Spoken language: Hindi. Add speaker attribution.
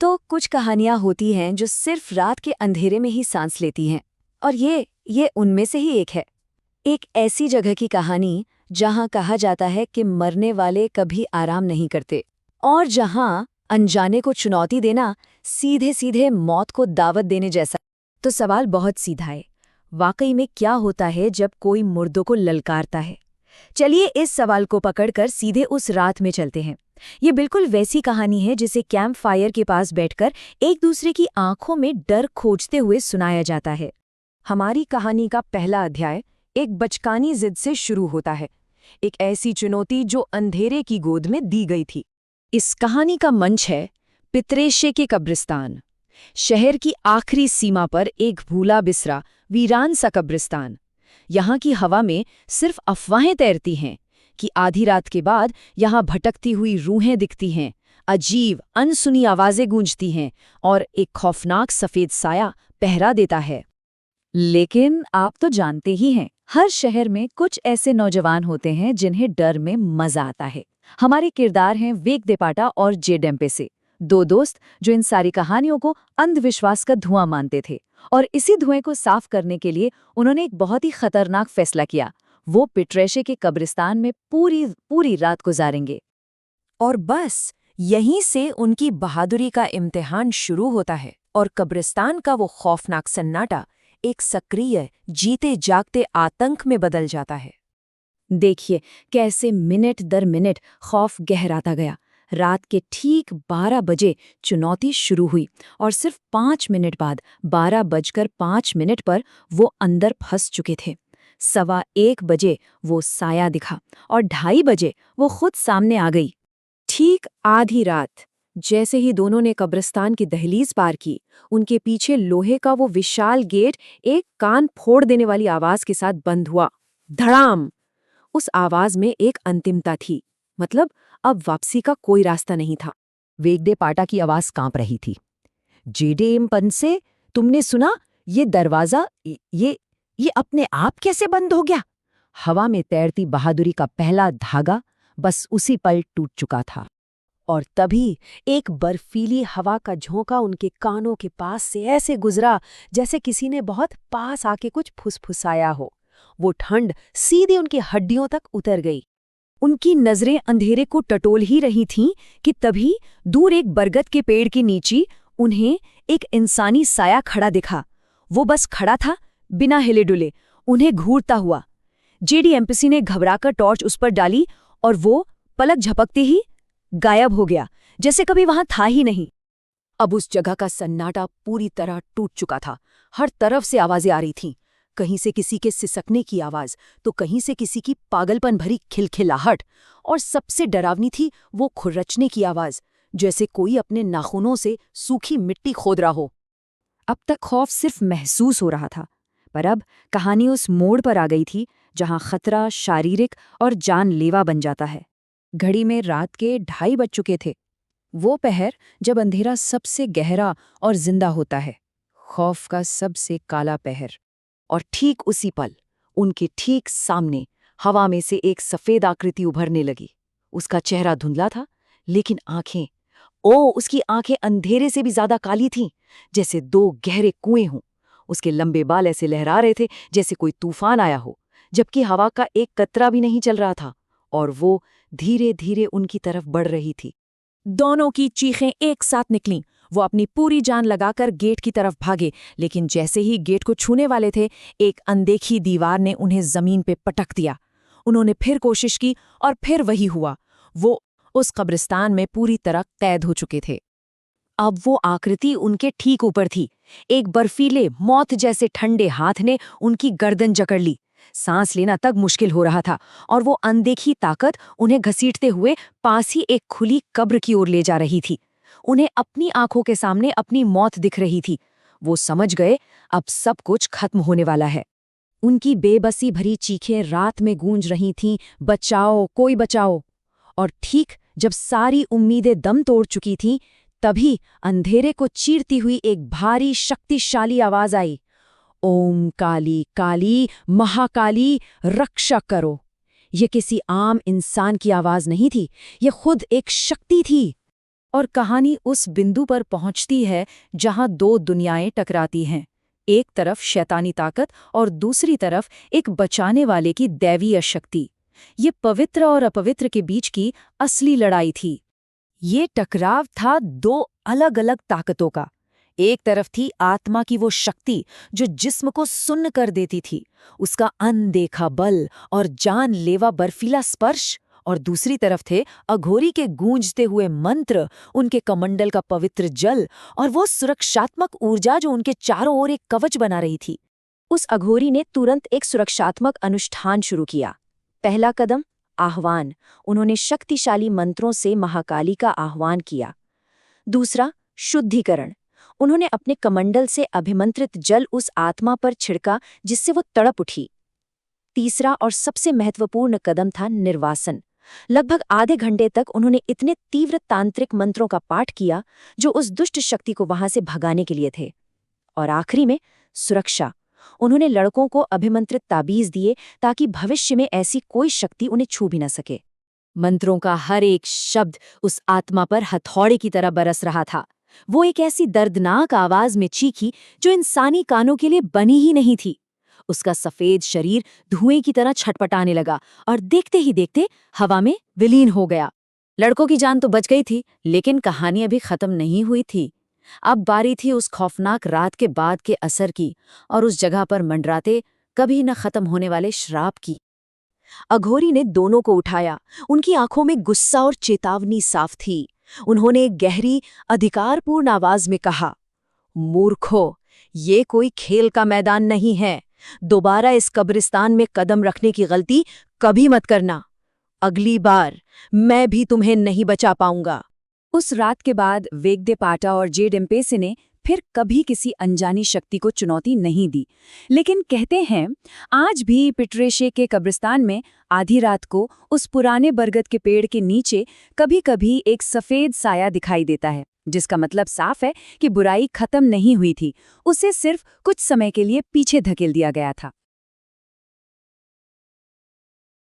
Speaker 1: तो कुछ कहानियां होती हैं जो सिर्फ रात के अंधेरे में ही सांस लेती हैं, और ये उनमें से ही एक है। एक ऐसी जगह की कहानी जहां कहा जाता है कि मरने वाले कभी आराम नहीं करते, और जहां अनजाने को चुनौती देना सीधे सीधे मौत को दावत देने जैसा। तो सवाल बहुत सीधा है, वाकई में क्या होता है जब कोई मुर्दों को ललकारता है? चलिए इस सवाल को पकड़कर सीधे उस रात में चलते हैं। ये बिल्कुल वैसी कहानी है जिसे कैंप फायर के पास बैठकर एक दूसरे की आंखों में डर खोजते हुए सुनाया जाता है। हमारी कहानी का पहला अध्याय एक बचकानी जिद से शुरू होता है, एक ऐसी चुनौती जो अंधेरे की गोद में दी गई थी। इस कहानी का मंच है पित्रेशे के कब्रिस्तान, शहर की आखिरी सीमा पर एक भूला बिसरा वीरान सा कब्रिस्तान। यहाँ की हवा में सिर्फ अफवाहें तैरती हैं कि आधी रात के बाद यहाँ भटकती हुई रूहें दिखती हैं, अजीब अनसुनी आवाजें गूंजती हैं और एक खौफनाक सफेद साया पहरा देता है। लेकिन आप तो जानते ही हैं, हर शहर में कुछ ऐसे नौजवान होते हैं जिन्हें डर में मजा आता है। हमारे किरदार हैं वेग देपाटा और जे डेम्पेसे, दो दोस्त जो इन सारी कहानियों को अंधविश्वास का धुआं मानते थे। और इसी धुएं को साफ करने के लिए उन्होंने एक बहुत ही खतरनाक फैसला किया। वो पिट्रेशे के कब्रिस्तान में पूरी रात गुजारेंगे। और बस यहीं से उनकी बहादुरी का इम्तिहान शुरू होता है और कब्रिस्तान का वो खौफनाक सन्नाटा एक सक्रिय जीते जागते आतंक में बदल जाता है। देखिए कैसे मिनट दर मिनट खौफ गहराता गया। रात के ठीक 12 बजे चुनौती शुरू हुई और सिर्फ 5 मिनट बाद 12:05 पर वो अंदर फंस चुके थे। 1:15 बजे वो साया दिखा और 2:30 बजे वो खुद सामने आ गई। ठीक आधी रात, जैसे ही दोनों ने कब्रिस्तान की दहलीज पार की, उनके पीछे लोहे का वो विशाल गेट एक कान फोड़ देने वाली आवाज के साथ बंद हुआ। धड़ाम! उस आवाज में एक अंतिमता थी, मतलब अब वापसी का कोई रास्ता नहीं था।
Speaker 2: वेगदे पाटा की आवाज कांप रही थी। जेडीएम से तुमने सुना? ये दरवाजा ये अपने आप कैसे बंद हो गया? हवा में तैरती बहादुरी का पहला धागा बस उसी पल टूट चुका था।
Speaker 1: और तभी एक बर्फीली हवा का झोंका उनके कानों के पास से ऐसे गुजरा जैसे किसी ने बहुत पास आके कुछ फुसफुसाया हो। वो ठंड सीधे उनकी हड्डियों तक उतर गई। उनकी नजरें अंधेरे को टटोल ही रही थीं कि तभी दूर एक बरगद के पेड़ के नीचे उन्हें एक इंसानी साया खड़ा दिखा। वो बस खड़ा था, बिना हिले डुले, उन्हें घूरता हुआ। जेडीएमपीसी ने घबराकर टॉर्च उस पर डाली और वो पलक झपकते ही गायब हो गया, जैसे कभी वहां था ही नहीं। अब उस जगह का सन्नाटा पूरी तरह टूट चुका था। हर तरफ से आवाजें आ रही थीं, कहीं से किसी के सिसकने की आवाज, तो कहीं से किसी की पागलपन भरी खिलखिलाहट, और सबसे डरावनी थी वो खुर्रचने की आवाज, जैसे कोई अपने नाखूनों से सूखी मिट्टी खोद रहा हो।
Speaker 2: अब तक खौफ सिर्फ महसूस हो रहा था, पर अब कहानी उस मोड़ पर आ गई थी जहां खतरा शारीरिक और जानलेवा बन जाता है। घड़ी में रात के 2:30 बज चुके थे। वो पहर जब अंधेरा सबसे गहरा और जिंदा होता है, खौफ का सबसे काला पहर। और ठीक उसी पल उनके ठीक सामने हवा में से एक सफेद आकृति उभरने लगी। उसका चेहरा धुंधला था, लेकिन उसकी आंखें अंधेरे से भी ज्यादा काली थीं, जैसे 2 गहरे कुएं हों। उसके लंबे बाल ऐसे लहरा रहे थे जैसे कोई तूफान आया हो, जबकि हवा का एक कतरा भी नहीं चल रहा था, और वो धीरे धीरे उनकी तरफ बढ़ रही थी।
Speaker 1: दोनों की चीखें एक साथ निकलीं। वो अपनी पूरी जान लगाकर गेट की तरफ भागे, लेकिन जैसे ही गेट को छूने वाले थे, एक अनदेखी दीवार ने उन्हें जमीन पे पटक दिया। उन्होंने फिर कोशिश की और फिर वही हुआ। वो उस कब्रिस्तान में पूरी तरह कैद हो चुके थे। अब वो आकृति उनके ठीक ऊपर थी। एक बर्फीले मौत जैसे ठंडे हाथ ने उनकी गर्दन जकड़ ली। सांस लेना तक मुश्किल हो रहा था, और वो अनदेखी ताकत उन्हें घसीटते हुए पास ही एक खुली कब्र की ओर ले जा रही थी। उन्हें अपनी आंखों के सामने अपनी मौत दिख रही थी। वो समझ गए अब सब कुछ खत्म होने वाला है। उनकी बेबसी भरी चीखें रात में गूंज रही थीं, बचाओ, कोई बचाओ। और ठीक जब सारी उम्मीदें दम तोड़ चुकी थीं, तभी अंधेरे को चीरती हुई एक भारी शक्तिशाली आवाज आई, ओम काली काली महाकाली रक्षा करो। ये किसी आम इंसान की आवाज नहीं थी, ये खुद एक शक्ति थी।
Speaker 2: और कहानी उस बिंदु पर पहुंचती है जहां दो दुनियाएं टकराती हैं। एक तरफ शैतानी ताकत और दूसरी तरफ एक बचाने वाले की दैवीय शक्ति। ये पवित्र और अपवित्र के बीच की असली लड़ाई थी। ये टकराव था दो अलग-अलग ताकतों का। एक तरफ थी आत्मा की वो शक्ति जो जिस्म को सुन्न कर देती थी, उसका अनदेखा बल और जानलेवा बर्फीला स्पर्श, और दूसरी तरफ थे अघोरी के गूंजते हुए मंत्र, उनके कमंडल का पवित्र जल और वो सुरक्षात्मक ऊर्जा जो उनके चारों ओर एक कवच बना रही थी।
Speaker 1: उस अघोरी ने तुरंत एक सुरक्षात्मक अनुष्ठान शुरू किया। पहला कदम, आह्वान। उन्होंने शक्तिशाली मंत्रों से महाकाली का आह्वान किया। दूसरा, शुद्धिकरण। उन्होंने अपने कमंडल से अभिमंत्रित जल उस आत्मा पर छिड़का जिससे वो तड़प उठी। तीसरा और सबसे महत्वपूर्ण कदम था निर्वासन। लगभग आधे घंटे तक उन्होंने इतने तीव्र तांत्रिक मंत्रों का पाठ किया जो उस दुष्ट शक्ति को वहां से भगाने के लिए थे। और आखिरी में सुरक्षा। उन्होंने लड़कों को अभिमंत्रित ताबीज दिए ताकि भविष्य में ऐसी कोई शक्ति उन्हें छू भी न सके।
Speaker 2: मंत्रों का हर एक शब्द उस आत्मा पर हथौड़े की तरह बरस रहा था। वो एक ऐसी दर्दनाक आवाज में चीखी जो इंसानी कानों के लिए बनी ही नहीं थी। उसका सफेद शरीर धुएं की तरह छटपटाने लगा और देखते ही देखते हवा में विलीन हो गया। लड़कों की जान तो बच गई थी, लेकिन कहानी अभी खत्म नहीं हुई थी। अब बारी थी उस खौफनाक रात के बाद के असर की और उस जगह पर मंडराते कभी न खत्म होने वाले श्राप की।
Speaker 1: अघोरी ने दोनों को उठाया। उनकी आंखों में गुस्सा और चेतावनी साफ थी। उन्होंने एक गहरी, अधिकारपूर्ण आवाज में कहा, मूर्खो, ये कोई खेल का मैदान नहीं है। दोबारा इस कब्रिस्तान में कदम रखने की गलती कभी मत करना। अगली बार मैं भी तुम्हें नहीं बचा पाऊंगा।
Speaker 2: उस रात के बाद वेगदेपाटा और जे डेम्पेसे ने फिर कभी किसी अनजानी शक्ति को चुनौती नहीं दी। लेकिन कहते हैं आज भी पिट्रेशे के कब्रिस्तान में आधी रात को उस पुराने बरगद के पेड़ के नीचे कभी-कभी एक सफेद साया दिखाई देता है, जिसका मतलब साफ है कि बुराई खत्म नहीं हुई थी, उसे सिर्फ कुछ समय के लिए पीछे धकेल दिया गया था।